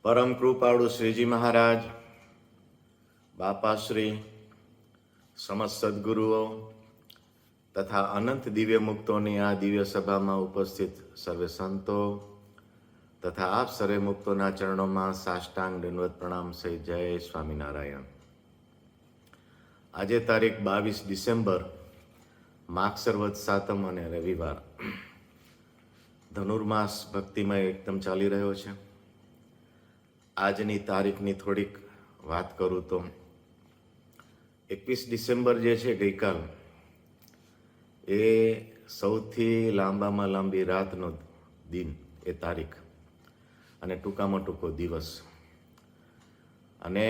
પરમ કૃપાળુ શ્રીજી મહારાજ, બાપાશ્રી, સમસ્ત સદગુરુઓ તથા અનંત દિવ્ય મુક્તોની આ દિવ્ય સભામાં ઉપસ્થિત સર્વે સંતો તથા આપ સર્વે મુક્તોના ચરણોમાં સાષ્ટાંગ દંડવત પ્રણામ સહિત જય સ્વામિનારાયણ. આજે તારીખ 22 ડિસેમ્બર, માગસર વદ સાતમ અને રવિવાર. ધનુર્માસ ભક્તિમય એકદમ ચાલી રહ્યો છે. આજની તારીખની થોડીક વાત કરું તો 21 ડિસેમ્બર જે છે ગઈકાલ, એ સૌથી લાંબામાં લાંબી રાતનો દિન, એ તારીખ અને ટૂંકામાં ટૂંકો દિવસ. અને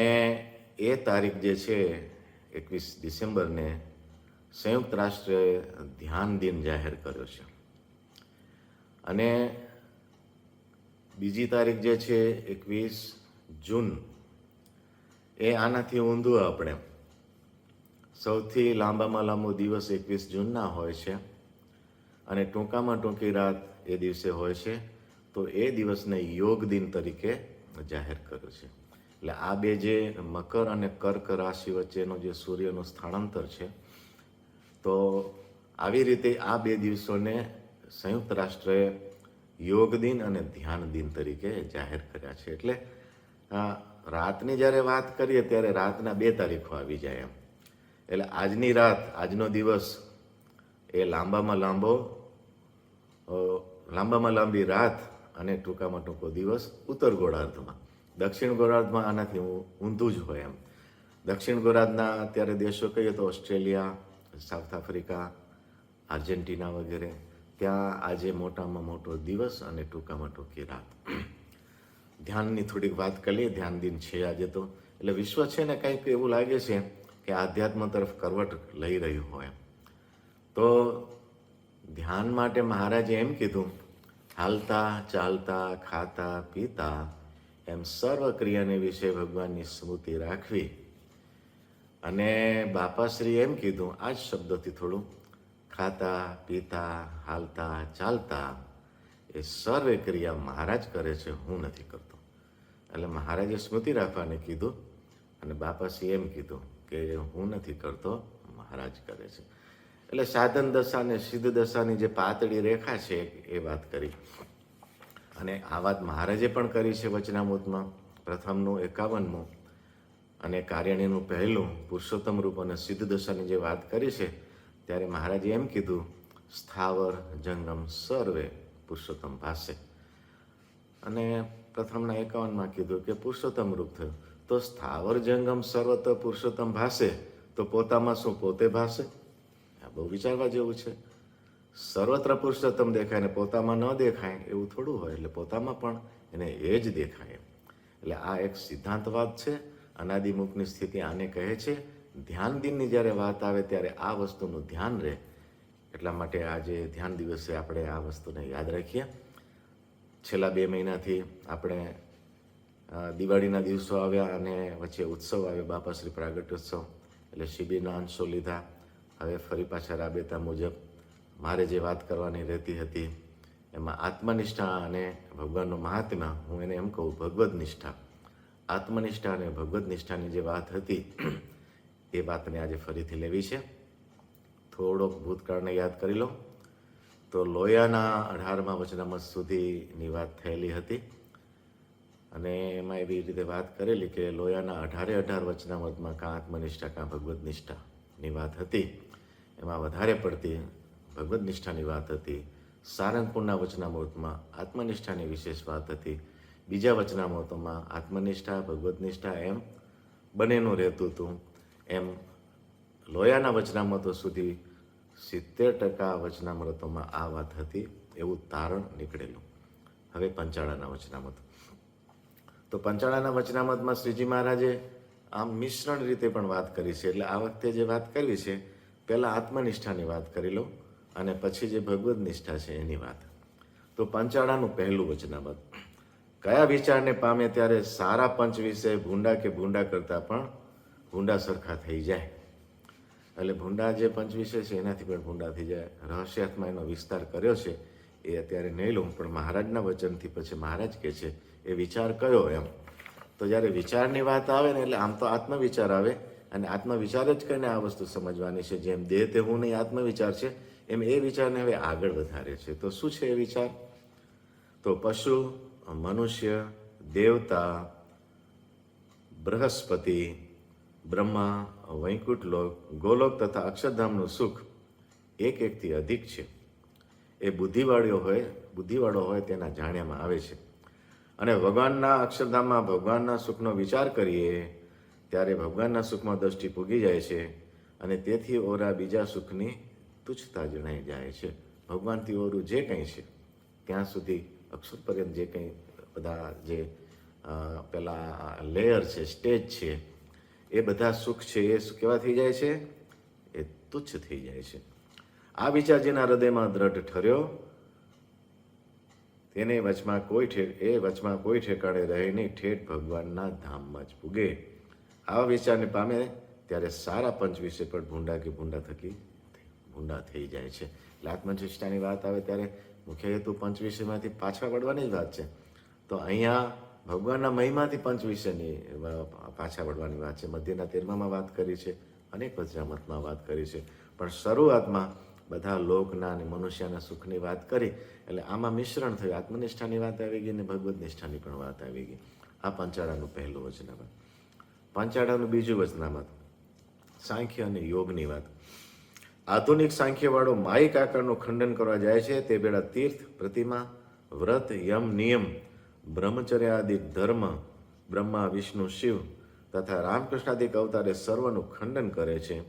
એ તારીખ જે છે 21 ડિસેમ્બરને સંયુક્ત રાષ્ટ્રે ધ્યાન દિન જાહેર કર્યો છે. અને બીજી તારીખ જે છે 21 જૂન, એ આનાથી ઊંધું આપણે સૌથી લાંબામાં લાંબો દિવસ 21 જૂનના હોય છે અને ટૂંકામાં ટૂંકી રાત એ દિવસે હોય છે. તો એ દિવસને યોગ દિન તરીકે જાહેર કર્યો છે. એટલે આ બે જે મકર અને કર્ક રાશિ વચ્ચેનો જે સૂર્યનું સ્થળાંતર છે, તો આવી રીતે આ બે દિવસોને સંયુક્ત રાષ્ટ્રએ યોગ દિન અને ધ્યાન દિન તરીકે જાહેર કર્યા છે. એટલે રાતની જ્યારે વાત કરીએ ત્યારે રાતના 2 તારીખો આવી જાય એમ. એટલે આજની રાત, આજનો દિવસ એ લાંબામાં લાંબી રાત અને ટૂંકામાં ટૂંકો દિવસ ઉત્તર ગોળાર્ધમાં. દક્ષિણ ગોળાર્ધમાં આનાથી ઊંધું જ હોય એમ. દક્ષિણ ગોળાર્ધના અત્યારે દેશો કહીએ તો ઓસ્ટ્રેલિયા, સાઉથ આફ્રિકા, આર્જેન્ટિના વગેરે, ત્યાં આજે મોટામાં મોટો દિવસ અને ટૂંકામાં ટૂંકી રાત. ધ્યાનની થોડીક વાત કરીએ. ધ્યાન દિન છે આજે તો. એટલે વિશ્વ છે ને કંઈક એવું લાગે છે કે આધ્યાત્મ તરફ કરવટ લઈ રહ્યું હોય. તો ધ્યાન માટે મહારાજે એમ કીધું, હાલતા, ચાલતા, ખાતા, પીતા એમ સર્વ ક્રિયાને વિશે ભગવાનની સ્મૃતિ રાખવી. અને બાપાશ્રી એમ કીધું આ જ શબ્દોથી થોડું, ખાતા, પીતા, હાલતા, ચાલતા એ સર્વે ક્રિયા મહારાજ કરે છે, હું નથી કરતો. એટલે મહારાજે સ્મૃતિ રાખવાને કીધું અને બાપાશ્રી એમ કીધું કે હું નથી કરતો, મહારાજ કરે છે. એટલે સાધન દશા અને સિદ્ધ દશાની જે પાતળી રેખા છે એ વાત કરી. અને આ વાત મહારાજે પણ કરી છે વચનામૃતમાં. પ્રથમનું 51મું અને કાર્યણીનું 1લું પુરુષોત્તમ રૂપ અને સિદ્ધ દશાની જે વાત કરી છે, ત્યારે મહારાજે એમ કીધું, સ્થાવર જંગમ સર્વે પુરુષોત્તમ ભાસે. અને પ્રથમના 51માં કીધું કે પુરુષોત્તમ રૂપ થયું. તો સ્થાવર જંગમ સર્વત્ર પુરુષોત્તમ ભાસે, તો પોતામાં શું પોતે ભાસે? આ બહુ વિચારવા જેવું છે. સર્વત્ર પુરુષોત્તમ દેખાય ને પોતામાં ન દેખાય એવું થોડું હોય. એટલે પોતામાં પણ એને એ જ દેખાય. એટલે આ એક સિદ્ધાંતવાદ છે. અનાદિમુખની સ્થિતિ આને કહે છે. ધ્યાન દિનની જ્યારે વાત આવે ત્યારે આ વસ્તુનું ધ્યાન રહે. એટલા માટે આજે ધ્યાન દિવસે આપણે આ વસ્તુને યાદ રાખીએ. છેલ્લા 2 મહિનાથી આપણે દિવાળીના દિવસો આવ્યા અને વચ્ચે ઉત્સવ આવ્યો, બાપાશ્રી પ્રાગટ્યોત્સવ. એટલે શિબિરના અંશો લીધા. હવે ફરી પાછા રાબેતા મુજબ મારે જે વાત કરવાની રહેતી હતી એમાં આત્મનિષ્ઠા અને ભગવાનનું મહાત્મ્ય, હું એને એમ કહું ભગવદ નિષ્ઠા. આત્મનિષ્ઠા અને ભગવદ નિષ્ઠાની જે વાત હતી એ વાતને આજે ફરીથી લેવી છે. થોડોક ભૂતકાળને યાદ કરી લો. તો લોયાના 18મા વચનામૃત સુધીની વાત થયેલી હતી અને એમાં એવી રીતે વાત કરેલી કે લોયાના 18 વચનામૃતમાં કાં આત્મનિષ્ઠા કાં ભગવદ નિષ્ઠાની વાત હતી. એમાં વધારે પડતી ભગવદ નિષ્ઠાની વાત હતી. સારંગપુરના વચનામૃતમાં આત્મનિષ્ઠાની વિશેષ વાત હતી. બીજા વચનામૃતોમાં આત્મનિષ્ઠા, ભગવદ નિષ્ઠા એમ બંનેનું રહેતું હતું. એમ લોયાના વચનામૃતો સુધી 70% વચનામૃતોમાં આ વાત હતી એવું તારણ નીકળેલું. હવે પંચાળાના વચનામૃત. તો પંચાળાના વચનામૃતમાં શ્રીજી મહારાજે આમ મિશ્રણ રીતે પણ વાત કરી છે. એટલે આ વખતે જે વાત કરવી છે, પહેલાં આત્મનિષ્ઠાની વાત કરી લો અને પછી જે ભગવદ નિષ્ઠા છે એની વાત. તો પંચાળાનું 1લું વચનામૃત. કયા વિચારને પામે ત્યારે સારા પંચ વિશે ભૂંડા કે ભૂંડા કરતાં પણ ભૂંડા સરખા થઈ જાય. એટલે ભૂંડા જે પંચ વિશે છે એનાથી પણ ભૂંડા થઈ જાય. રહસ્યાત્મા એનો વિસ્તાર કર્યો છે. એ અત્યારે નહીં લઉં, પણ મહારાજના વચનથી પછી મહારાજ કહે છે એ વિચાર કયો એમ. તો જ્યારે વિચારની વાત આવે ને એટલે આમ તો આત્મવિચાર આવે, અને આત્મવિચાર જ કરીને આ વસ્તુ સમજવાની છે. જેમ દેહ તે હું નહીં આત્મવિચાર છે, એમ એ વિચારને હવે આગળ વધારે છે. તો શું છે એ વિચાર? તો પશુ, મનુષ્ય, દેવતા, બૃહસ્પતિ, બ્રહ્મા, વૈકુંઠ લોક, ગોલોક તથા અક્ષરધામનું સુખ એક એકથી અધિક છે. એ બુદ્ધિવાળો હોય તેના જાણ્યામાં આવે છે. અને ભગવાનના અક્ષરધામમાં ભગવાનના સુખનો વિચાર કરીએ ત્યારે ભગવાનના સુખમાં દ્રષ્ટિ પૂગી જાય છે, અને તેથી ઓરા બીજા સુખની તુચ્છતા જણાઈ જાય છે. ભગવાનથી ઓરું જે કંઈ છે ત્યાં સુધી અક્ષર પર્યંત જે કંઈ બધા જે પેલા લેયર છે, સ્ટેજ છે, એ બધા સુખ છે એ કેવા થઈ જાય છે? એ તુચ્છ થઈ જાય છે. આ વિચાર જેના હૃદયમાં દ્રઢ ઠર્યો તેને વચમાં કોઈ ઠેકાણે રહે નહીં, ઠેઠ ભગવાનના ધામમાં જ પૂગે. આવા વિચારને પામે ત્યારે સારા પંચ વિશે પણ ભૂંડા થઈ જાય છે. એટલે આત્મનિષ્ઠાની વાત આવે ત્યારે મુખ્ય હેતુ પંચ વિષયમાંથી પાછા વળવાની જ વાત છે. તો અહીંયા ભગવાનના મહિમાથી પંચ વિષયની પાછા વળવાની વાત છે. મધ્યના 13માં વાત કરી છે, અનેક વચનામતમાં વાત કરી છે, પણ શરૂઆતમાં બધા લોકના અને મનુષ્યના સુખની વાત કરી. એટલે આમાં મિશ્રણ થયું. આત્મનિષ્ઠાની વાત આવી ગઈ અને ભગવદ નિષ્ઠાની પણ વાત આવી ગઈ. આ પંચાળાનું પહેલું વચનામત. પંચાળાનું બીજું વચનામત સાંખ્ય અને યોગની વાત. આધુનિક સાંખ્યવાળો માયિક આકારનું ખંડન કરવા જાય છે. તે બેડા તીર્થ, પ્રતિમા, વ્રત, યમ, નિયમ, બ્રહ્મચર્યાદિક ધર્મ, બ્રહ્મા, વિષ્ણુ, શિવ તથા રામકૃષ્ણાદિક અવતારે સર્વનું ખંડન કરે છે,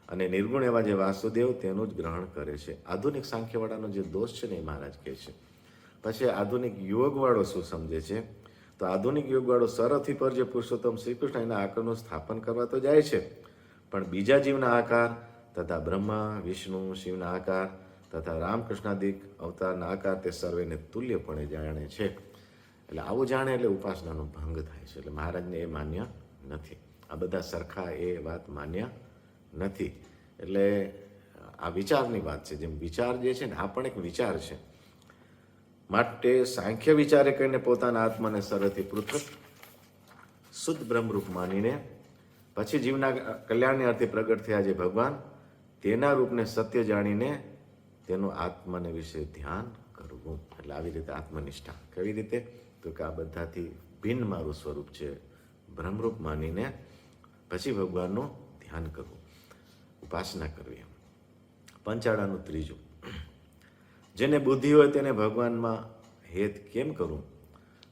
અને નિર્ગુણ એવા જે વાસુદેવ તેનું જ ગ્રહણ કરે છે. આધુનિક સાંખ્યવાળાનો જે દોષ છે ને એ મહારાજ કહે છે. પછી આધુનિક યોગવાળો શું સમજે છે? તો આધુનિક યોગવાળો સરથી પર જે પુરુષોત્તમ શ્રી કૃષ્ણ એના આકારનું સ્થાપન કરવા તો જાય છે, પણ બીજા જીવના આકાર તથા બ્રહ્મા, વિષ્ણુ, શિવના આકાર તથા રામકૃષ્ણાદિક અવતારના આકાર તે સર્વેને તુલ્યપણે જાણે છે. એટલે આવું જાણે એટલે ઉપાસનાનો ભંગ થાય છે. એટલે મહારાજને એ માન્ય નથી. આ બધા સરખા એ વાત માન્ય નથી. એટલે આ વિચારની વાત છે. જેમ વિચાર જે છે ને આ પણ એક વિચાર છે. માટે સાંખ્ય વિચારે કરીને પોતાના આત્માને સર્વથી પૃથક શુદ્ધ બ્રહ્મરૂપ માનીને પછી જીવના કલ્યાણની અર્થે પ્રગટ થયા જે ભગવાન તેના રૂપને સત્ય જાણીને તેનું આત્માને વિશે ધ્યાન કરવું. એટલે આવી રીતે આત્મનિષ્ઠા. કેવી રીતે? તો કે આ બધાથી ભિન્ન મારું સ્વરૂપ છે, બ્રહ્મરૂપ માનીને પછી ભગવાનનું ધ્યાન કરવું, ઉપાસના કરવી. પંચાળાનું ત્રીજું, જેને બુદ્ધિ હોય તેને ભગવાનમાં હેત કેમ કરવું?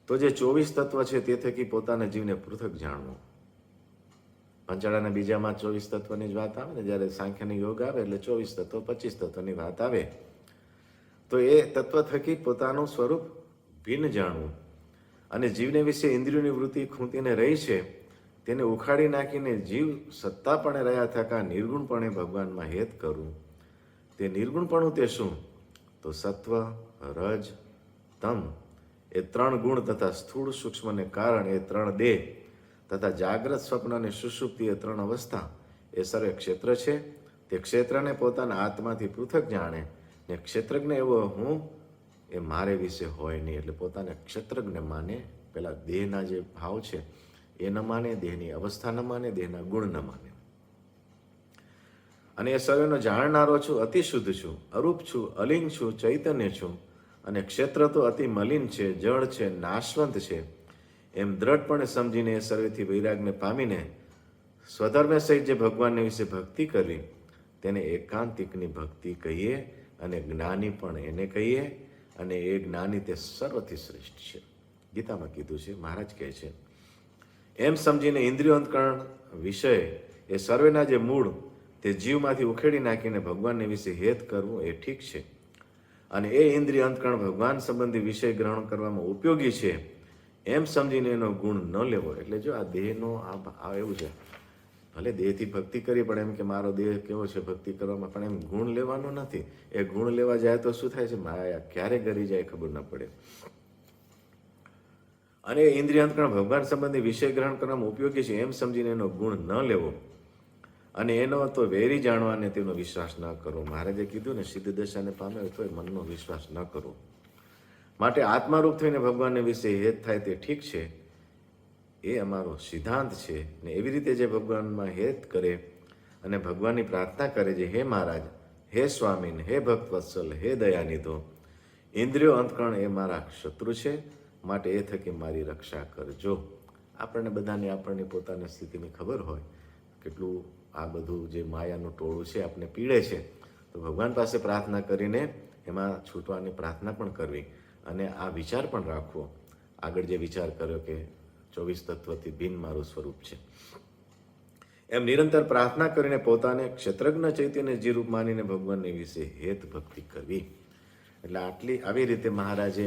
તો જે 24 તત્વ છે તે થકી પોતાના જીવને પૃથક જાણવું. પંચાળાના બીજામાં 24 તત્વની જ વાત આવે ને, જ્યારે સાંખ્યની યોગ આવે એટલે 24 તત્વ 25 તત્વની વાત આવે. તો એ તત્વ થકી પોતાનું સ્વરૂપ ભિન્ન જાણવું, અને જીવને વિશે ઇન્દ્રિયોની વૃત્તિ ખૂંટીને રહી છે તેને ઉખાડી નાખીને જીવ સત્તાપણે રહ્યા થકા નિર્ગુણપણે ભગવાનમાં હેત કરવું. તે નિર્ગુણપણું તે શું? તો સત્વ, રજ, તમ એ 3 ગુણ તથા સ્થૂળ સૂક્ષ્મને કારણ એ 3 દેહ તથા જાગ્રત, સ્વપ્ન અને સુષુપ્તિ એ 3 અવસ્થા એ સર્વે ક્ષેત્ર છે. તે ક્ષેત્રને પોતાના આત્માથી પૃથક જાણે ને ક્ષેત્રજ્ઞ એવો હું એ મારે વિશે હોય નહીં. એટલે પોતાને ક્ષેત્રજ્ઞ માને. પેલા દેહના જે ભાવ છે એ ન માને, દેહની અવસ્થા ન માને, દેહના ગુણ ન માને. અને એ સર્વેનો જાણનારો છું, અતિ શુદ્ધ છું, અરૂપ છું, અલિંગ છું, ચૈતન્ય છું, અને ક્ષેત્ર તો અતિ મલિન છે, જળ છે, નાશવંત છે, એમ દ્રઢપણે સમજીને એ સર્વેથી વૈરાગને પામીને સ્વધર્મે સહિત જે ભગવાનને વિશે ભક્તિ કરવી તેને એકાંતિકની ભક્તિ કહીએ, અને જ્ઞાની પણ એને કહીએ, અને એ જ્ઞાની તે સર્વથી શ્રેષ્ઠ છે. ગીતામાં કીધું છે, મહારાજ કહે છે એમ સમજીને ઇન્દ્રિયો અંતકરણ વિષય એ સર્વેના જે મૂળ તે જીવમાંથી ઉખેડી નાખીને ભગવાનને વિશે હેત કરવું એ ઠીક છે. અને એ ઇન્દ્રિય અંતકરણ ભગવાન સંબંધી વિષય ગ્રહણ કરવામાં ઉપયોગી છે એમ સમજીને એનો ગુણ ન લેવો. એટલે જો આ દેહનો આ એવું છે, ભલે દેહથી ભક્તિ કરી પણ એમ કે મારો દેહ કેવો છે ભક્તિ કરવામાં, પણ એમ ગુણ લેવાનો નથી. એ ગુણ લેવા જાય તો શું થાય છે? માયા ક્યારે ગરી જાય ખબર ન પડે. અને ઇન્દ્રિયાંતકરણ ભગવાન સંબંધી વિષય ગ્રહણ કરવામાં ઉપયોગી છે એમ સમજીને એનો ગુણ ન લેવો, અને એનો તો વેરી જાણવાને તેનો વિશ્વાસ ન કરવો. મહારાજે કીધું ને, સિદ્ધ દશાને પામે તો મનનો વિશ્વાસ ન કરવો. માટે આત્મારૂપ થઈને ભગવાનને વિશે હેત થાય તે ઠીક છે, એ અમારો સિદ્ધાંત છે. ને એવી રીતે જે ભગવાનમાં હેત કરે અને ભગવાનની પ્રાર્થના કરે છે, હે મહારાજ, હે સ્વામીન, હે ભક્તવત્સલ, હે દયાનિધો, ઇન્દ્રિયો અંતકરણ એ મારા શત્રુ છે, માટે એ થકી મારી રક્ષા કરજો. આપણને બધાને આપણની પોતાની સ્થિતિની ખબર હોય કેટલું આ બધું જે માયાનું ટોળું છે આપણને પીડે છે, તો ભગવાન પાસે પ્રાર્થના કરીને એમાં છૂટવાની પ્રાર્થના પણ કરવી અને આ વિચાર પણ રાખવો, આગળ જે વિચાર કર્યો કે 24 તત્વથી ભિન્ન મારું સ્વરૂપ છે, એમ નિરંતર પ્રાર્થના કરીને પોતાને ક્ષેત્રજ્ઞ ચૈતન્ય જીરૂપ માનીને ભગવાનને વિશે હેત ભક્તિ કરવી. એટલે આવી રીતે મહારાજે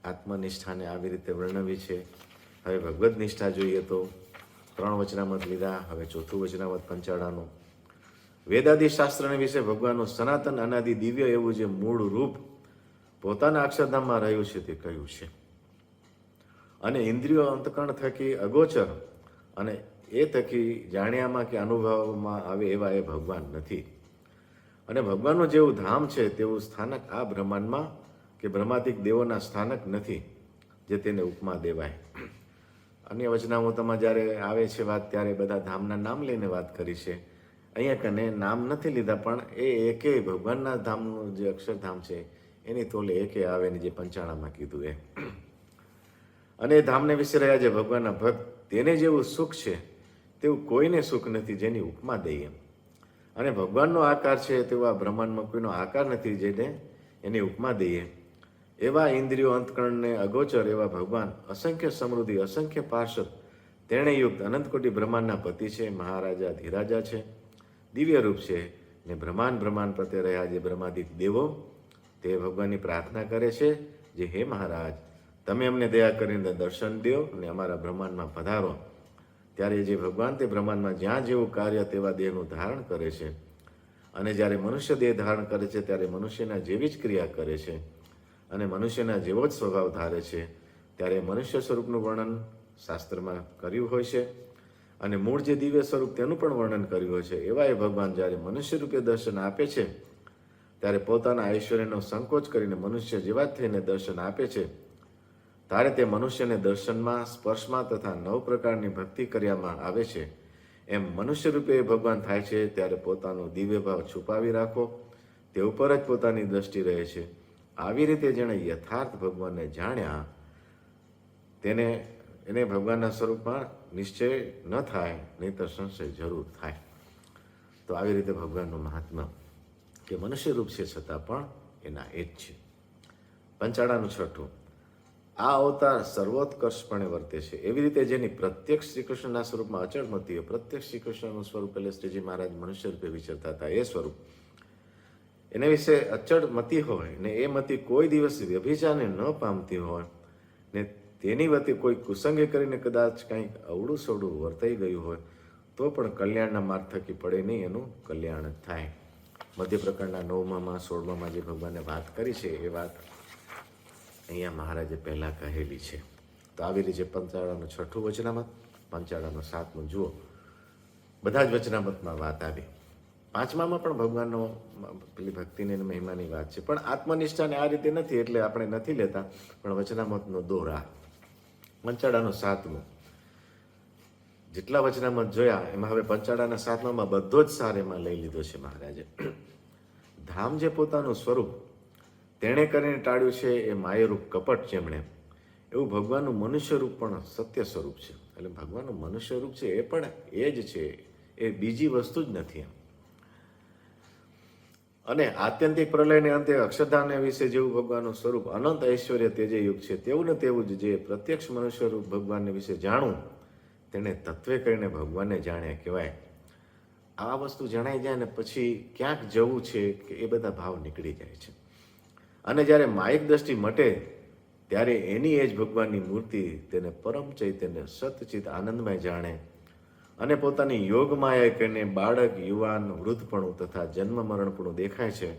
આત્મનિષ્ઠાને આવી રીતે વર્ણવી છે. હવે ભગવદ નિષ્ઠા જોઈએ તો 3 વચનામત લીધા, હવે 4થું વચનામત પંચાળાનું. વેદાદિ શાસ્ત્રને વિશે ભગવાનનું સનાતન અનાદિ દિવ્ય એવું જે મૂળ રૂપ પોતાના અક્ષરધામમાં રહ્યું છે તે કહ્યું છે. અને ઇન્દ્રિયો અંતકરણ થકી અગોચર અને એ થકી જાણ્યામાં કે અનુભવમાં આવે એવા એ ભગવાન નથી. અને ભગવાનનું જેવું ધામ છે તેવું સ્થાનક આ બ્રહ્માંડમાં કે બ્રહ્માદિક દેવોના સ્થાનક નથી જે તેને ઉપમા દેવાય. અન્ય વચનામૃતમાં જ્યારે આવે છે વાત ત્યારે બધા ધામના નામ લઈને વાત કરી છે. અહીંયા કને નામ નથી લીધા, પણ એ એકે ભગવાનના ધામનું જે અક્ષરધામ છે એની તોલે એકે આવે ને જે પંચાણામાં કીધું એ. અને એ ધામને વિશે રહ્યા છે ભગવાનના ભક્ત, તેને જેવું સુખ છે તેવું કોઈને સુખ નથી જેની ઉપમા દઈએ. અને ભગવાનનો આકાર છે તેવા બ્રહ્માંડમાં કોઈનો આકાર નથી જેને એની ઉપમા દઈએ. એવા ઇન્દ્રિયો અંતકરણને અગોચર એવા ભગવાન અસંખ્ય સમૃદ્ધિ, અસંખ્ય પાર્ષદ, તેણે યુક્ત અનંતકોટી બ્રહ્માંડના પતિ છે, મહારાજા ધીરાજા છે, દિવ્ય રૂપ છે. ને બ્રહ્માંડ પ્રત્યે રહ્યા જે બ્રહ્માદિક દેવો તે ભગવાનની પ્રાર્થના કરે છે જે હે મહારાજ, તમે અમને દયા કરીને દર્શન દો અને અમારા બ્રહ્માંડમાં પધારો. ત્યારે જે ભગવાન તે બ્રહ્માંડમાં જ્યાં જેવું કાર્ય તેવા દેહનું ધારણ કરે છે. અને જ્યારે મનુષ્ય દેહ ધારણ કરે છે ત્યારે મનુષ્યના જેવી જ ક્રિયા કરે છે અને મનુષ્યના જેવો જ સ્વભાવ ધારે છે. ત્યારે મનુષ્ય સ્વરૂપનું વર્ણન શાસ્ત્રમાં કર્યું હોય છે અને મૂળ જે દિવ્ય સ્વરૂપ તેનું પણ વર્ણન કર્યું હોય છે. એવા એ ભગવાન જ્યારે મનુષ્ય રૂપે દર્શન આપે છે ત્યારે પોતાના ઐશ્વર્યનો સંકોચ કરીને મનુષ્ય જેવા જ થઈને દર્શન આપે છે. ત્યારે તે મનુષ્યને દર્શનમાં, સ્પર્શમાં તથા 9 પ્રકારની ભક્તિ કર્યામાં આવે છે. એમ મનુષ્ય રૂપે ભગવાન થાય છે ત્યારે પોતાનો દિવ્ય ભાવ છુપાવી રાખો, તે ઉપર જ પોતાની દ્રષ્ટિ રહે છે. આવી રીતે જેણે યથાર્થ ભગવાનને જાણ્યા એને ભગવાનના સ્વરૂપમાં નિશ્ચય ન થાય, નહીંતર સંશય જરૂર થાય. તો આવી રીતે ભગવાનનું મહાત્મા કે મનુષ્ય રૂપ છે છતાં પણ એના એ જ છે. પંચાળાનું 6. આ અવતાર સર્વોત્કર્ષપણે વર્તે છે. એવી રીતે જેની પ્રત્યક્ષ શ્રી કૃષ્ણના સ્વરૂપમાં અચળ મતી હોય, પ્રત્યક્ષ શ્રી કૃષ્ણનું સ્વરૂપ એટલે શ્રીજી મહારાજ મનુષ્ય રૂપે વિચરતા હતા એ સ્વરૂપ, એને વિશે અચળ મતી હોય ને એ મતી કોઈ દિવસ વ્યભિચારને ન પામતી હોય ને તેની વતી કોઈ કુસંગે કરીને કદાચ કંઈક અવળું સવડું વર્તાઈ ગયું હોય તો પણ કલ્યાણના માર્ગ થકી પડે નહીં, એનું કલ્યાણ જ થાય. મધ્ય પ્રકરણના 9માં 16માં જે ભગવાને વાત કરી છે એ વાત અહીંયા મહારાજે પહેલાં કહેલી છે. તો આવી રીતે પંચાળાનું 6થું વચનામત, પંચાળાનું 7મું જુઓ, બધા જ વચનામતમાં વાત આવી. 5મામાં પણ ભગવાનનો પેલી ભક્તિની મહિમાની વાત છે, પણ આત્મનિષ્ઠાને આ રીતે નથી એટલે આપણે નથી લેતા, પણ વચનામતનો દોરા. પંચાળાનું 7મું, જેટલા વચનામત જોયા એમાં હવે પંચાળાના 7મામાં બધો જ સાર એમાં લઈ લીધો છે મહારાજે. ધામ જે પોતાનું સ્વરૂપ તેણે કરીને ટાળ્યું છે એ માયરૂપ કપટ જેમણે, એવું ભગવાનનું મનુષ્ય રૂપ પણ સત્ય સ્વરૂપ છે. એટલે ભગવાનનું મનુષ્ય રૂપ છે એ પણ એ જ છે, એ બીજી વસ્તુ જ નથી એમ. અને આત્યંતિક પ્રલયને અંતે અક્ષરધામને વિશે જેવું ભગવાનનું સ્વરૂપ અનંત ઐશ્વર્ય તેજે યુગ છે, તેવું ને તેવું જ જે પ્રત્યક્ષ મનુષ્ય રૂપ ભગવાનને વિશે જાણવું તેને તત્વે કરીને ભગવાનને જાણ્યા કહેવાય. આ વસ્તુ જણાઈ જાય ને પછી ક્યાંક જવું છે કે એ બધા ભાવ નીકળી જાય છે. અને જ્યારે માયિક દ્રષ્ટિ મટે ત્યારે એની એ જ ભગવાનની મૂર્તિ તેને પરમ ચૈતન્ય સતચિત આનંદમય જાણે અને પોતાની યોગ માયા કરીને બાળક, યુવાન, વૃદ્ધપણું તથા જન્મ મરણપણું દેખાય છે.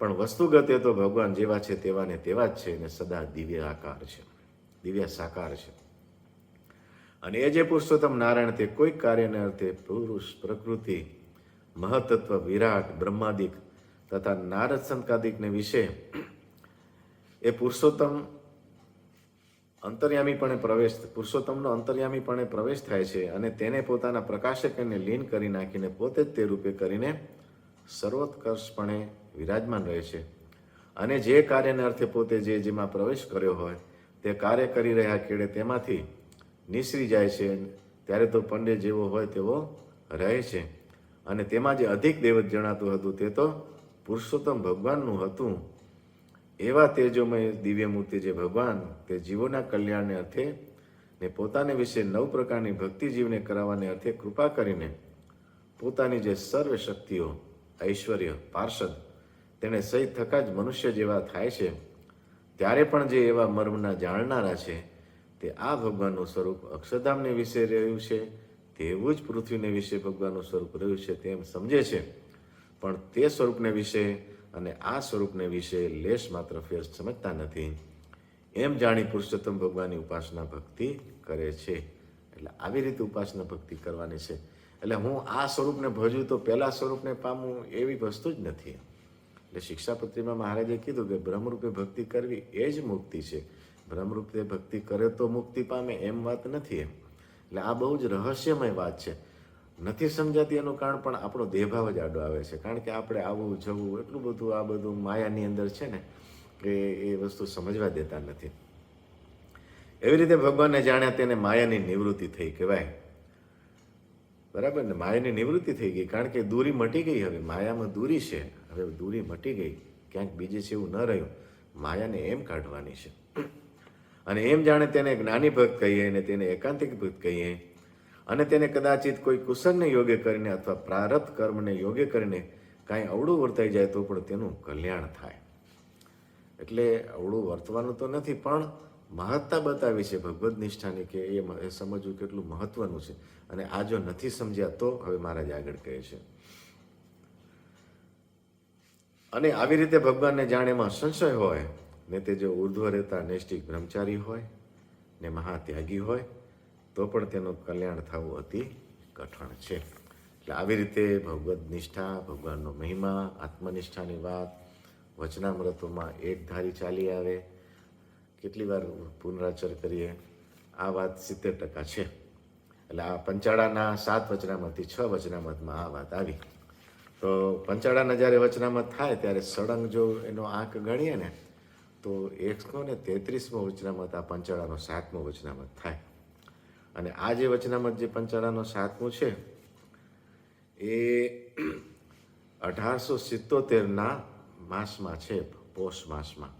પણ વસ્તુગત એ તો ભગવાન જેવા છે તેવા ને તેવા જ છે અને સદા દિવ્ય આકાર છે, દિવ્ય સાકાર છે. અને એ જે પુરુષોત્તમ નારાયણ તે કોઈક કાર્યને અર્થે પુરુષ, પ્રકૃતિ, મહતત્વ, વિરાટ, બ્રહ્માદિક તથા નારદ સંકાદિકને વિશે એ પુરુષોત્તમ અંતર્યામીપણે પ્રવેશ, પુરુષોત્તમનો અંતર્યામીપણે પ્રવેશ થાય છે અને તેને પોતાના પ્રકાશકને લીન કરી નાખીને પોતે જ તે રૂપે કરીને સર્વોત્કર્ષપણે વિરાજમાન રહે છે. અને જે કાર્યને અર્થે પોતે જેમાં પ્રવેશ કર્યો હોય તે કાર્ય કરી રહ્યા કેળે તેમાંથી નિસરી જાય છે, ત્યારે તો પંડે જેવો હોય તેવો રહે છે. અને તેમાં જે અધિક દેવત જણાતું હતું તે તો પુરુષોત્તમ ભગવાનનું હતું. એવા તેજોમય દિવ્યમૂર્તિ જે ભગવાન તે જીવોના કલ્યાણને અર્થે ને પોતાને વિશે 9 પ્રકારની ભક્તિ જીવને કરાવવાને અર્થે કૃપા કરીને પોતાની જે સર્વ શક્તિઓ, ઐશ્વર્ય, પાર્ષદ તેને સહિત થકા જ મનુષ્ય જેવા થાય છે. ત્યારે પણ જે એવા મર્મના જાણનારા છે તે આ ભગવાનનું સ્વરૂપ અક્ષરધામને વિશે રહ્યું છે તેવું જ પૃથ્વીને વિશે ભગવાનનું સ્વરૂપ રહ્યું છે તેમ સમજે છે, પણ તે સ્વરૂપને વિશે અને આ સ્વરૂપને વિશે લેશ માત્ર ફેર સમજતા નથી. એમ જાણી પુરુષોત્તમ ભગવાનની ઉપાસના ભક્તિ કરે છે. એટલે આવી રીતે ઉપાસના ભક્તિ કરવાની છે. એટલે હું આ સ્વરૂપને ભજું તો પહેલા સ્વરૂપને પામું એવી વસ્તુ જ નથી. એટલે શિક્ષાપત્રીમાં મહારાજે કીધું કે બ્રહ્મરૂપે ભક્તિ કરવી એ જ મુક્તિ છે. બ્રહ્મરૂપે ભક્તિ કરે તો મુક્તિ પામે એમ વાત નથી. એટલે આ બહુ જ રહસ્યમય વાત છે. નથી સમજાતી એનું કારણ પણ આપણો દેહભાવ જ આડો આવે છે. કારણ કે આપણે આવું જવું એટલું બધું આ બધું માયાની અંદર છે ને કે એ વસ્તુ સમજવા દેતા નથી. એવી રીતે ભગવાનને જાણ્યા તેને માયાની નિવૃત્તિ થઈ કહેવાય. બરાબર ને? માયાની નિવૃત્તિ થઈ ગઈ, કારણ કે દૂરી મટી ગઈ. હવે માયામાં દૂરી છે, હવે દૂરી મટી ગઈ, ક્યાંક બીજે છે એવું ન રહ્યું. માયાને એમ કાઢવાની છે. અને એમ જાણે તેને જ્ઞાની ભક્ત કહીએ અને તેને એકાંતિક ભક્ત કહીએ અને તેને કદાચિત કોઈ કુસંગને યોગ્ય કરીને અથવા પ્રારબ્ધ કર્મને યોગ્ય કરીને કાંઈ અવળું વર્તાઈ જાય તો પણ તેનું કલ્યાણ થાય. એટલે અવળું વર્તવાનું તો નથી, પણ મહત્તા બતાવી છે ભગવદ નિષ્ઠાની કે એ સમજવું કેટલું મહત્વનું છે. અને આ જો નથી સમજ્યા તો હવે મહારાજ આગળ કહે છે. અને આવી રીતે ભગવાનને જાણે એમાં સંશય હોય ને તે જો ઉર્ધ્વ રહેતા નૈષ્ઠિક બ્રહ્મચારી હોય ને મહાત્યાગી હોય તો પણ તેનું કલ્યાણ થવું અતિ કઠણ છે. એટલે આવી રીતે ભગવદ નિષ્ઠા, ભગવાનનો મહિમા, આત્મનિષ્ઠાની વાત વચનામૃતોમાં એક ધારી ચાલી આવે. કેટલી વાર પુનરાચર કરીએ, આ વાત 70% છે. એટલે આ પંચાળાના 7 વચનામાંથી 6 વચનામતમાં આ વાત આવી. તો પંચાળાના જ્યારે વચનામત થાય ત્યારે સળંગ જો એનો આંક ગણીએ ને તો 133મો વચનામત આ પંચાળાનો 7મો વચનામત થાય. અને આ જે વચનામત જે પંચાળાનો 7મો છે એ 1877ના માસમાં છે, પોષ માસમાં.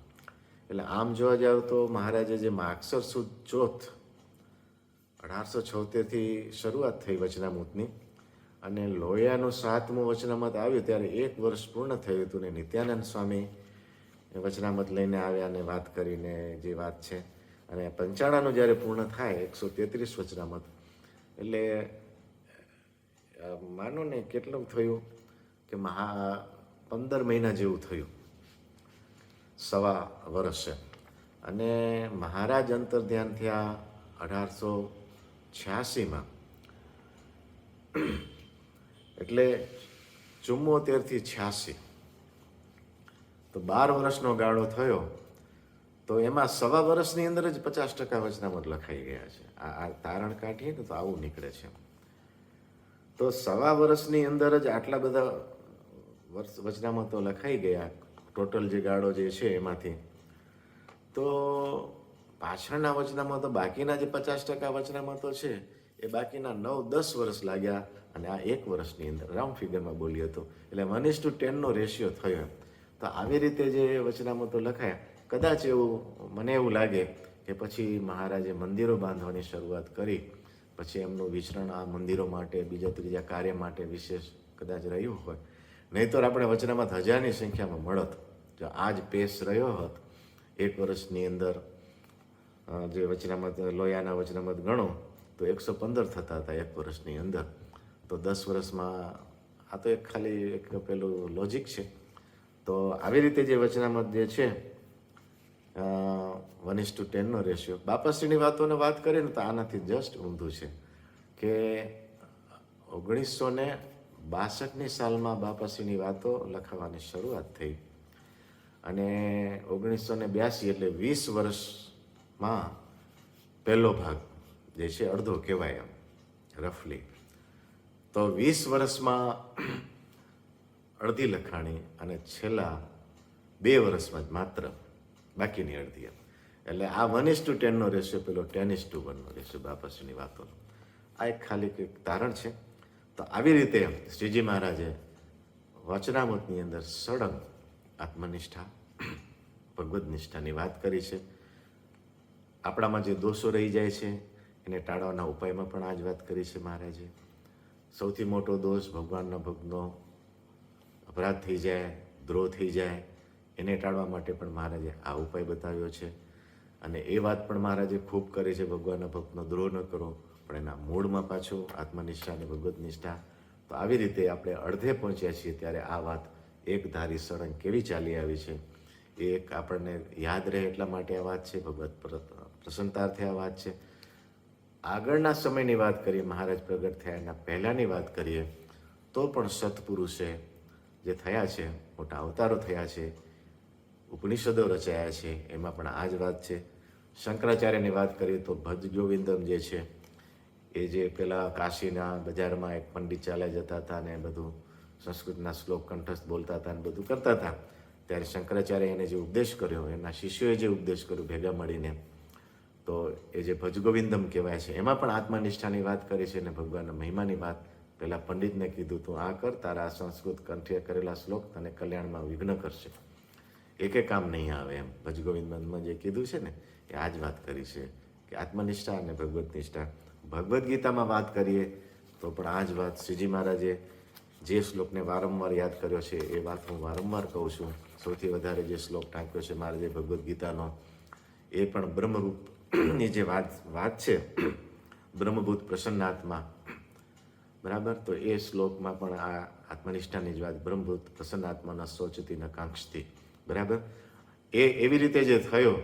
એટલે આમ જોવા જાવ તો મહારાજે જે માગસર સુદ ચોથ 1876થી શરૂઆત થઈ વચનામૃતની અને લોહિયાનું 7મું વચનામત આવ્યું ત્યારે 1 વર્ષ પૂર્ણ થયું હતું. ને નિત્યાનંદ સ્વામી વચનામત લઈને આવ્યા અને વાત કરીને જે વાત છે. અને પંચાળાનું જ્યારે પૂર્ણ થાય 133 વચનામત એટલે માનો ને કેટલું થયું કે 15 મહિના જેવું થયું, 1.25 વર્ષે. અને મહારાજ અંતર ધ્યાન થયા 1886માં. એટલે 74 થી 86 તો 12 વર્ષનો ગાળો થયો. તો એમાં 1.25 વર્ષની અંદર જ 50% વચનામત લખાઈ ગયા છે. આ તારણ કાઢીએ ને તો આવું નીકળે છે. તો 1.25 વર્ષની અંદર જ આટલા બધા વચનામતો લખાઈ ગયા, ટોટલ જે ગાળો જે છે એમાંથી. તો પાછળના વચનામતો, બાકીના જે 50% વચનામતો છે એ બાકીના 9-10 વર્ષ લાગ્યા. અને આ 1 વર્ષની અંદર રાઉન્ડ ફિગરમાં બોલ્યો હતો. એટલે 1:10નો રેશિયો થયો. તો આવી રીતે જે વચનામતો લખાયા, કદાચ એવું મને એવું લાગે કે પછી મહારાજે મંદિરો બાંધવાની શરૂઆત કરી, પછી એમનું વિચરણ આ મંદિરો માટે, બીજા ત્રીજા કાર્ય માટે વિશેષ કદાચ રહ્યું હોય. નહીંતર આપણે વચનામત 1000ની સંખ્યામાં મળત. જો આ જ પેસ રહ્યો હોત 1 વર્ષની અંદર, જે વચનામત લોયાના વચનામત ગણો તો 115 થતા હતા 1 વર્ષની અંદર. તો 10 વર્ષમાં આ તો એક ખાલી એક પેલું લોજિક છે. તો આવી રીતે જે વચનામત જે છે 1:10નો રેશિયો. બાપાશ્રીની વાતોને વાત કરીએ ને તો આનાથી જસ્ટ ઊંધું છે કે 1962ની સાલમાં બાપાશ્રીની વાતો લખાવાની શરૂઆત થઈ અને 1982 એટલે 20 વર્ષમાં પહેલો ભાગ જે છે અડધો કહેવાય એમ રફલી. તો 20 વર્ષમાં અડધી લખાણી અને છેલ્લા 2 વર્ષમાં જ માત્ર બાકીની અડધી એમ. એટલે આ 1:10 રેશિયો પેલો 10:1 રેશિયો બાપાશ્રીની વાતોનો આ એક ખાલી કંઈક તારણ છે. તો આવી રીતે શ્રીજી મહારાજે વચનામૃતની અંદર સળંગ આત્મનિષ્ઠા ભગવદ નિષ્ઠાની વાત કરી છે. આપણામાં જે દોષો રહી જાય છે એને ટાળવાના ઉપાયમાં પણ આ જ વાત કરી છે મહારાજે. સૌથી મોટો દોષ ભગવાનના ભક્તનો અપરાધ થઈ જાય, દ્રોહ થઈ જાય, એને ટાળવા માટે પણ મહારાજે આ ઉપાય બતાવ્યો છે. અને એ વાત પણ મહારાજે ખૂબ કરી છે, ભગવાનના ભક્તનો દ્રોહ ન કરો, પણ એના મૂળમાં પાછું આત્મનિષ્ઠા અને ભગવદ નિષ્ઠા. તો આવી રીતે આપણે અડધે પહોંચ્યા છીએ ત્યારે આ વાત એક ધારી સળંગ કેવી ચાલી આવી છે એ એક આપણને યાદ રહે એટલા માટે આ વાત છે, ભગવત પ્રસન્નતાર્થે આ વાત છે. આગળના સમયની વાત કરીએ, મહારાજ પ્રગટ થયા એના પહેલાંની વાત કરીએ તો પણ સત્પુરુષે જે થયા છે, મોટા અવતારો થયા છે, ઉપનિષદો રચાયા છે, એમાં પણ આ જ વાત છે. શંકરાચાર્યની વાત કરીએ તો ભજ ગોવિંદમ જે છે એ જે પેલા કાશીના બજારમાં એક પંડિત ચાલ્યા જતા હતા ને બધું સંસ્કૃતના શ્લોક કંઠસ્થ બોલતા હતા ને બધું કરતા હતા, ત્યારે શંકરાચાર્ય એને જે ઉપદેશ કર્યો, એના શિષ્યોએ જે ઉપદેશ કર્યો ભેગા મળીને, તો એ જે ભજ ગોવિંદમ કહેવાય છે એમાં પણ આત્મનિષ્ઠાની વાત કરી છે અને ભગવાનના મહિમાની વાત. પેલા પંડિતને કીધું તું આ કર, તારા આ સંસ્કૃત કંઠે કરેલા શ્લોક તને કલ્યાણમાં વિઘ્ન કરશે, એકે કામ નહીં આવે એમ. ભજ ગોવિંદમાં જે કીધું છે ને એ આ જ વાત કરી છે કે આત્મનિષ્ઠા અને ભગવદ નિષ્ઠા. ભગવદ્ ગીતામાં વાત કરીએ તો પણ આ જ વાત શ્રીજી મહારાજે જે શ્લોકને વારંવાર યાદ કર્યો છે એ વાત હું વારંવાર કહું છું. સૌથી વધારે જે શ્લોક ટાંક્યો છે મહારાજે ભગવદ્ ગીતાનો એ પણ બ્રહ્મરૂપની જે વાત છે, બ્રહ્મભૂત પ્રસન્નાત્મા, બરાબર. તો એ શ્લોકમાં પણ આ આત્મનિષ્ઠાની જ વાત, બ્રહ્મભૂત પ્રસન્નાત્માના શોચતી ન કાંક્ષતી, બરાબર. એ એવી રીતે જે થયો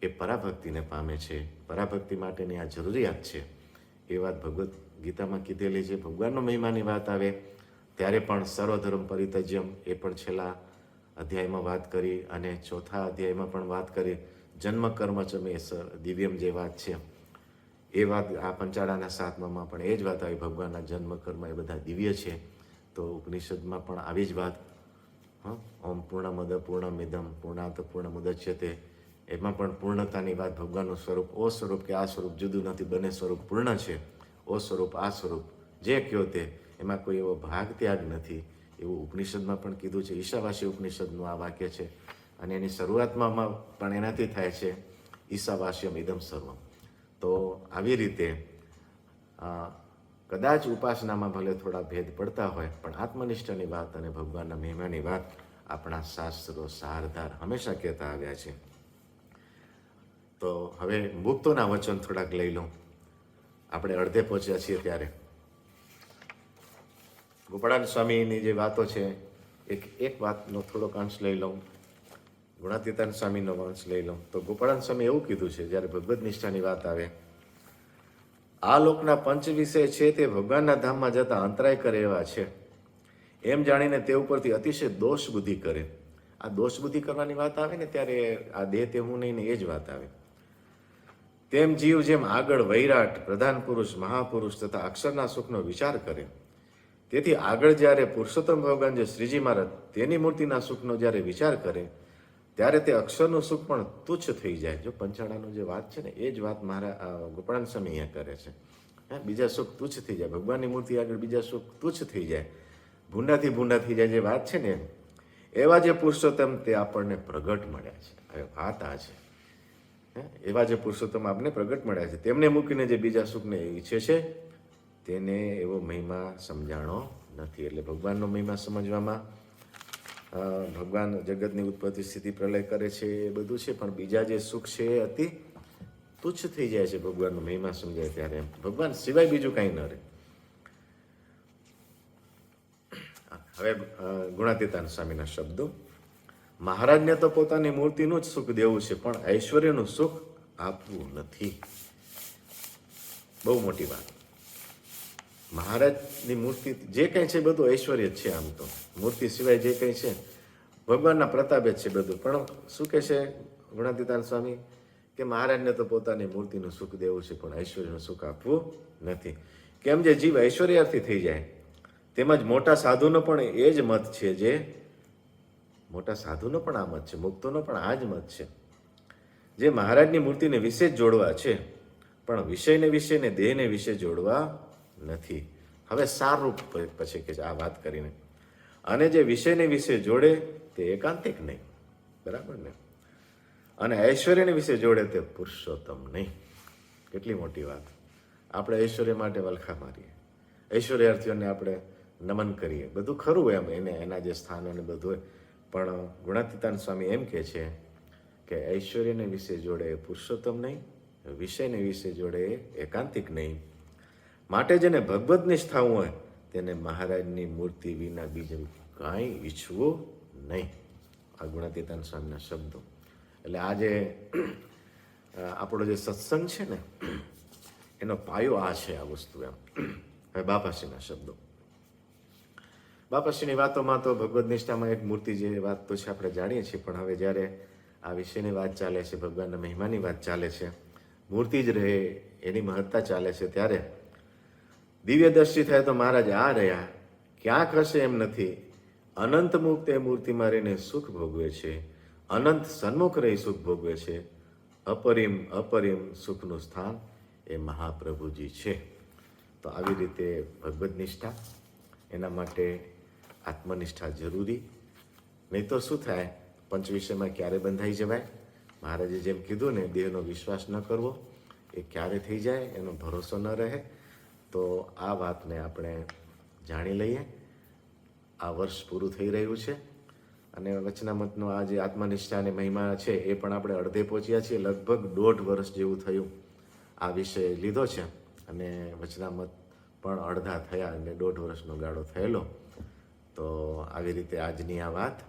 એ પરાભક્તિને પામે છે, પરાભક્તિ માટેની આ જરૂરિયાત છે એ વાત ભગવદ્ ગીતામાં કીધેલી છે. ભગવાનનો મહિમાની વાત આવે ત્યારે પણ સર્વધર્મ પરિત્યજ્યમ એ પણ છેલ્લા અધ્યાયમાં વાત કરી, અને ચોથા અધ્યાયમાં પણ વાત કરી. જન્મ કર્મ ચ મે દિવ્યમ જે વાત છે એ વાત આ પંચાળાના 7મામાં પણ એ જ વાત આવી, ભગવાનના જન્મ કર્મ એ બધા દિવ્ય છે. તો ઉપનિષદમાં પણ આવી જ વાત, ઓમ પૂર્ણમદ પૂર્ણમિદમ પૂર્ણાત પૂર્ણમુદચ્યતે, એમાં પણ પૂર્ણતાની વાત, ભગવાનનું સ્વરૂપ ઓ સ્વરૂપ કે આ સ્વરૂપ જુદું નથી, બંને સ્વરૂપ પૂર્ણ છે. ઓ સ્વરૂપ આ સ્વરૂપ જે કયો તે, એમાં કોઈ એવો ભાગ ત્યાગ નથી, એવું ઉપનિષદમાં પણ કીધું છે. ઈશાવાસી ઉપનિષદનું આ વાક્ય છે અને એની શરૂઆતમાં પણ એનાથી થાય છે, ઈશાવાસ્યમ ઇદમ સર્વમ. તો આવી રીતે કદાચ ઉપાસનામાં ભલે થોડા ભેદ પડતા હોય, પણ આત્મનિષ્ઠાની વાત અને ભગવાનના મહિમાની વાત આપણા શાસ્ત્રો સારધાર હંમેશા કહેતા આવ્યા છે. તો હવે મુક્તોના વચન થોડાક લઈ લઉં. આપણે અડધે પહોંચ્યા છીએ ત્યારે ગોપાળાન સ્વામીની જે વાતો છે એક વાતનો થોડોક અંશ લઈ લઉં, ગુણાતીતાન સ્વામીનો અંશ લઈ લઉં. તો ગોપાળાન સ્વામી એવું કીધું છે, જ્યારે ભગવદ નિષ્ઠાની વાત આવે, આ લોકના પંચ વિષય છે તે ભગવાનના ધામમાં જતા અંતરાય કરે એવા છે, એમ જાણીને તે ઉપરથી અતિશય દોષ બુદ્ધિ કરે. આ દોષ બુદ્ધિ કરવાની વાત આવે ને ત્યારે આ દેહ તે હું નહીં ને એ જ વાત આવે. તેમ જીવ જેમ આગળ વૈરાટ, પ્રધાન પુરુષ, મહાપુરુષ તથા અક્ષરના સુખનો વિચાર કરે, તેથી આગળ જ્યારે પુરુષોત્તમ ભગવાન જે શ્રીજી મહારાજ તેની મૂર્તિના સુખનો જ્યારે વિચાર કરે ત્યારે તે અક્ષરનું સુખ પણ તુચ્છ થઈ જાય. જો પંચાળાનું જે વાત છે ને એ જ વાત મારા ગોપાળાન સ્વામી અહીંયા કરે છે. બીજા સુખ તુચ્છ થઈ જાય, ભગવાનની મૂર્તિ આગળ બીજા સુખ તુચ્છ થઈ જાય, ભૂંડાથી ભૂંડા થઈ જાય જે વાત છે ને, એવા જે પુરુષોત્તમ તે આપણને પ્રગટ મળ્યા છે. હવે વાત આ છે, એવા જે પુરુષોત્તમ આપને પ્રગટ મળ્યા છે, તેમને મૂકીને જે બીજા સુખને ઈચ્છે છે તેને એવો મહિમા સમજાણો નથી. એટલે ભગવાનનો મહિમા સમજવામાં ભગવાન જગતની ઉત્પત્તિ સ્થિતિ પ્રલય કરે છે એ બધું છે, પણ બીજા જે સુખ છે એ અતિ તુચ્છ થઈ જાય છે ભગવાનનો મહિમા સમજાય ત્યારે. ભગવાન સિવાય બીજું કાંઈ ન રહે. હવે ગુણાતીતાન સ્વામીના શબ્દો, મહારાજને તો પોતાની મૂર્તિનું જ સુખ દેવું છે, પણ ઐશ્વર્યનું સુખ આપવું નથી. બહુ મોટી વાત. મહારાજની મૂર્તિ જે કંઈ છે બધું ઐશ્વર્ય જ છે. આમ તો મૂર્તિ સિવાય જે કંઈ છે ભગવાનના પ્રતાપે જ છે બધું. પણ શું કહે છે ગુણાતીતાન સ્વામી કે મહારાજને તો પોતાની મૂર્તિનું સુખ દેવું છે પણ ઐશ્વર્યનું સુખ આપવું નથી. કેમ જે જીવ ઐશ્વર્યાર્થી થઈ જાય, તેમજ મોટા સાધુનો પણ એ જ મત છે, જે મોટા સાધુનો પણ આ મત છે, મુક્તોનો પણ આ જ મત છે, જે મહારાજની મૂર્તિને વિશે જ જોડવા છે પણ વિષયને વિશે ને દેહને વિશે જોડવા નથી. હવે સારરૂપ પછી કે આ વાત કરીને, અને જે વિષયને વિશે જોડે તે એકાંતિક નહીં, બરાબર ને, અને ઐશ્વર્યને વિશે જોડે તે પુરુષોત્તમ નહીં. કેટલી મોટી વાત. આપણે ઐશ્વર્ય માટે વલખા મારીએ, ઐશ્વર્યાર્થીઓને આપણે નમન કરીએ, બધું ખરું એમ, એને એના જે સ્થાનો ને બધું હોય, પણ ગુણાતીતાન સ્વામી એમ કહે છે કે ઐશ્વર્યને વિશે જોડે પુરુષોત્તમ નહીં, વિષયને વિશે જોડે એકાંતિક નહીં. માટે જેને ભગવદ નિષ્ઠાવું હોય તેને મહારાજની મૂર્તિ વિના બીજું કાંઈ ઈચ્છવું નહીં. આ ગુણાતીતાન સ્વામીના શબ્દો. એટલે આ જે આપણો જે સત્સંગ છે ને, એનો પાયો આ છે, આ વસ્તુ એમ. હવે બાપાશ્રીના શબ્દો. બાપાશ્રીની વાતોમાં તો ભગવદ નિષ્ઠામાં એક મૂર્તિ જે વાત તો છે આપણે જાણીએ છીએ, પણ હવે જ્યારે આ વિષયની વાત ચાલે છે, ભગવાનના મહિમાની વાત ચાલે છે, મૂર્તિ જ રહે એની મહત્તા ચાલે છે, ત્યારે દિવ્ય દ્રષ્ટિ થાય તો મહારાજ આ રહ્યા, ક્યાંક હશે એમ નથી, અનંત મુક્ત એ મૂર્તિમાં રહીને સુખ ભોગવે છે, અનંત સન્મુખ રહી સુખ ભોગવે છે, અપરિમ અપરિમ સુખનું સ્થાન એ મહાપ્રભુજી છે. તો આવી રીતે ભગવદ નિષ્ઠા, એના માટે આત્મનિષ્ઠા જરૂરી. નહીં તો શું થાય, પંચ વિષયમાં ક્યારે બંધાઈ જવાય. મહારાજે જેમ કીધું ને, દેહનો વિશ્વાસ ન કરવો, એ ક્યારે થઈ જાય એનો ભરોસો ન રહે. તો આ વાતને આપણે જાણી લઈએ. આ વર્ષ પૂરું થઈ રહ્યું છે અને વચનામતનો આ જે આત્મનિષ્ઠા અને મહિમા છે એ પણ આપણે અડધે પહોંચ્યા છીએ. લગભગ 1.5 વર્ષ જેવું થયું આ વિષય લીધો છે, અને વચનામત પણ અડધા થયા, અને 1.5 વર્ષનો ગાળો થયેલો. તો આવી રીતે આજની આ વાત,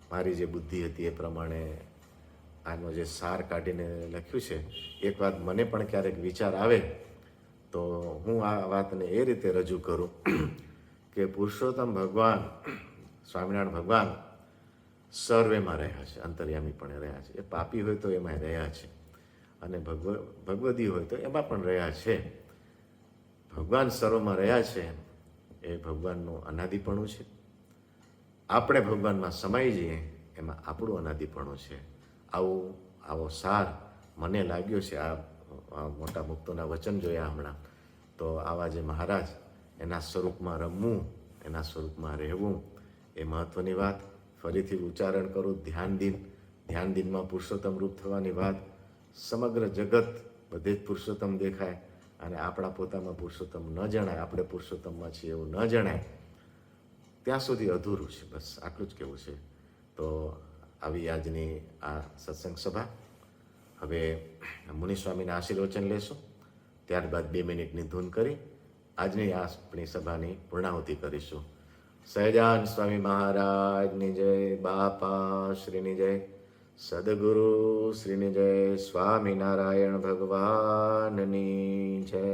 મારી જે બુદ્ધિ હતી એ પ્રમાણે આનો જે સાર કાઢીને લખ્યું છે. એક વાત મને પણ ક્યારેક વિચાર આવે તો હું આ વાતને એ રીતે રજૂ કરું કે પુરુષોત્તમ ભગવાન, સ્વામિનારાયણ ભગવાન સર્વેમાં રહ્યા છે, અંતર્યામી પણ રહ્યા છે. એ પાપી હોય તો એમાં રહ્યા છે, અને ભગવદી હોય તો એમાં પણ રહ્યા છે. ભગવાન સર્વમાં રહ્યા છે, એ ભગવાનનું અનાદિપણું છે. આપણે ભગવાનમાં સમાઈ જઈએ એમાં આપણું અનાદિપણું છે. આવો સાર મને લાગ્યો છે. આ મોટા મુક્તોના વચન જોયા હમણાં, તો આવા જે મહારાજ, એના સ્વરૂપમાં રમવું, એના સ્વરૂપમાં રહેવું, એ મહત્વની વાત. ફરીથી ઉચ્ચારણ કરું, ધ્યાન દિનમાં પુરુષોત્તમ રૂપ થવાની વાત. સમગ્ર જગત બધે જ પુરુષોત્તમ દેખાય અને આપણા પોતામાં પુરુષોત્તમ ન જણાય, આપણે પુરુષોત્તમમાં છીએ એવું ન જણાય, ત્યાં સુધી અધૂરું છે. બસ આટલું જ કહેવું છે. તો આવી આજની આ સત્સંગ સભા. હવે મુનિસ્વામીના આશીર્વચન લેશું, ત્યારબાદ 2 મિનિટની ધૂન કરી આજની આપણી સભાની પૂર્ણાહુતિ કરીશું. સહજાન સ્વામી મહારાજની જય, બાપા શ્રીની જય, સદગુરુ શ્રીની જય, સ્વામિનારાયણ ભગવાનની જય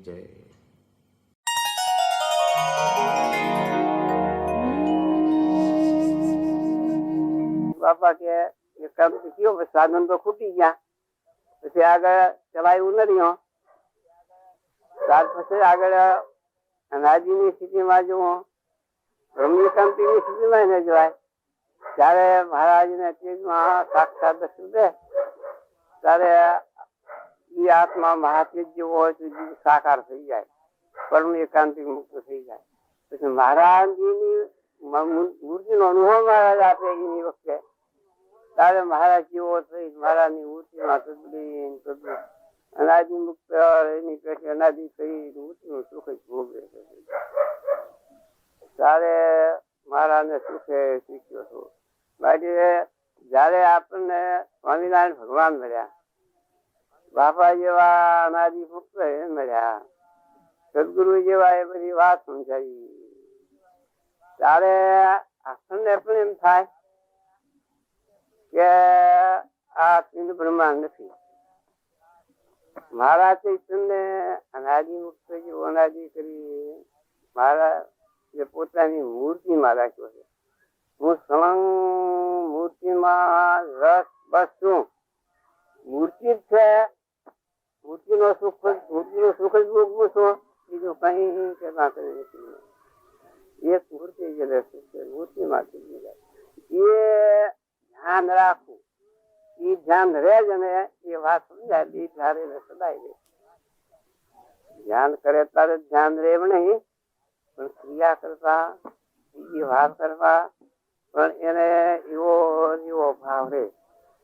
જય. બાપા કે કામ થયો, સાધન તો ખૂટી ગયા, પછી આગળ ચલાવ્યું નથી. ત્યાર પછી આગળ અનાજીની સ્થિતિમાં જુઓ, બ્રહ્મકાંતિની સ્થિતિમાં ન જવાય. ત્યારે મહારાજને ચીજમાં સાક્ષાત દર્શન દે, ત્યારે એ આત્મા મહાચીજ જેવો હોય તો સાકાર થઈ જાય, પરમ એકાંતિક મુક્ત થઈ જાય. પછી મહારાજજીની મૂર્તિનો અનુભવ મહારાજ આપે એની વખતે, ત્યારે મહારાજ જેવો થઈ મહારાજની મૂર્તિમાં તદ્દીન અનાદિ મુક્ત એની પેટે અનાદિ કરી મૂર્તિનું સુખ જ ભોગવે છે. ત્યારે મહારાજને સુખે શીખ્યો છું. બાકી જયારે આપણને સ્વામિનારાયણ ભગવાન મળ્યા, બાપા જેવા અનાદિ મુક્ત એ મળ્યા, સદગુરુ જેવા એ બધી વાત સમજાવી, ત્યારે આપણને પણ એમ થાય કે આ પિંડ બ્રહ્માંડ નથી. મારા ચૈતન્ય અનાદિ મુક્ત જેવું અનાદિ કરી મારા જે પોતાની મૂર્તિમાં રાખ્યો છે. હું સળંગ મૂર્તિમાં રસ બસ શું મૂર્તિ જ છે, મૂર્તિનો સુખ જ ભોગવું છું, બીજું કઈ કેતા નથી. એક મૂર્તિ જ રહેશે, મૂર્તિમાંથી એ ધ્યાન રાખવું, એ ધ્યાન રહે જ અને એ વાત સમજાય એ જ્યારે સદાય રહે. ધ્યાન કરે ત્યારે ધ્યાન રહે નહીં, પણ ક્રિયા કરતા બીજી વાત કરવા પણ એને એવો ભાવ રહે.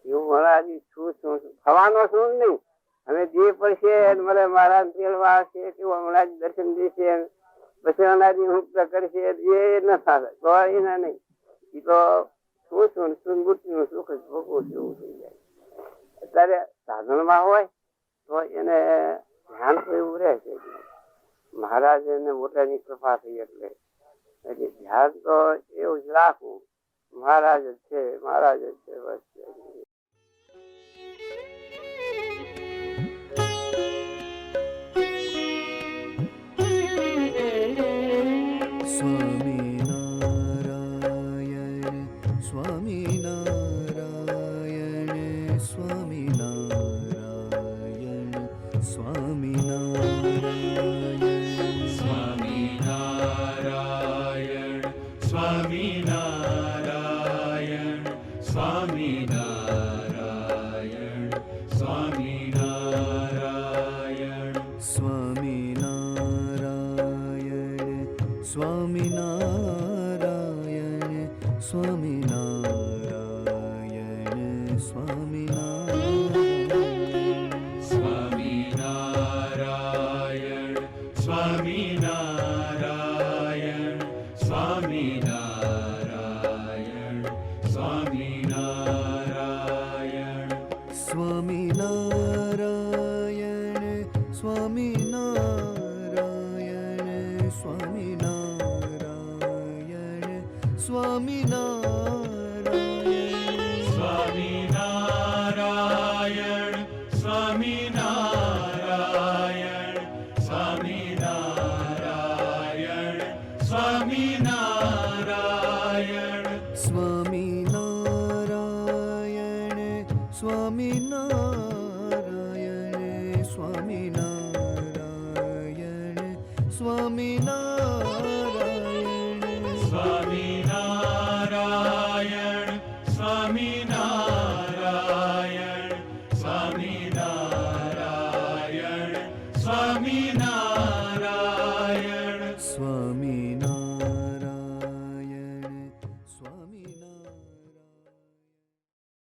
એવું મહારાજ છું થવાનો શું નહીં, હવે જે પડશે મને મારા તેડવા છે કેવો હમણાં દર્શન દેશે પછી અનાજી મુક્ત કરશે એ ન થાય તો એના નહીં. એ તો શું મૂર્તિનું સુખ જ ભોગવું છે એવું થઈ જાય. અત્યારે સાધનમાં હોય તો એને ધ્યાન તો એવું રહે છે. મહારાજ એને મોટાની કૃપા થઈ એટલે ધ્યાન તો એવું જ રાખવું, મહારાજ જ છે બસ. સ્વામિનારાયણ સ્વામિનારાયણ.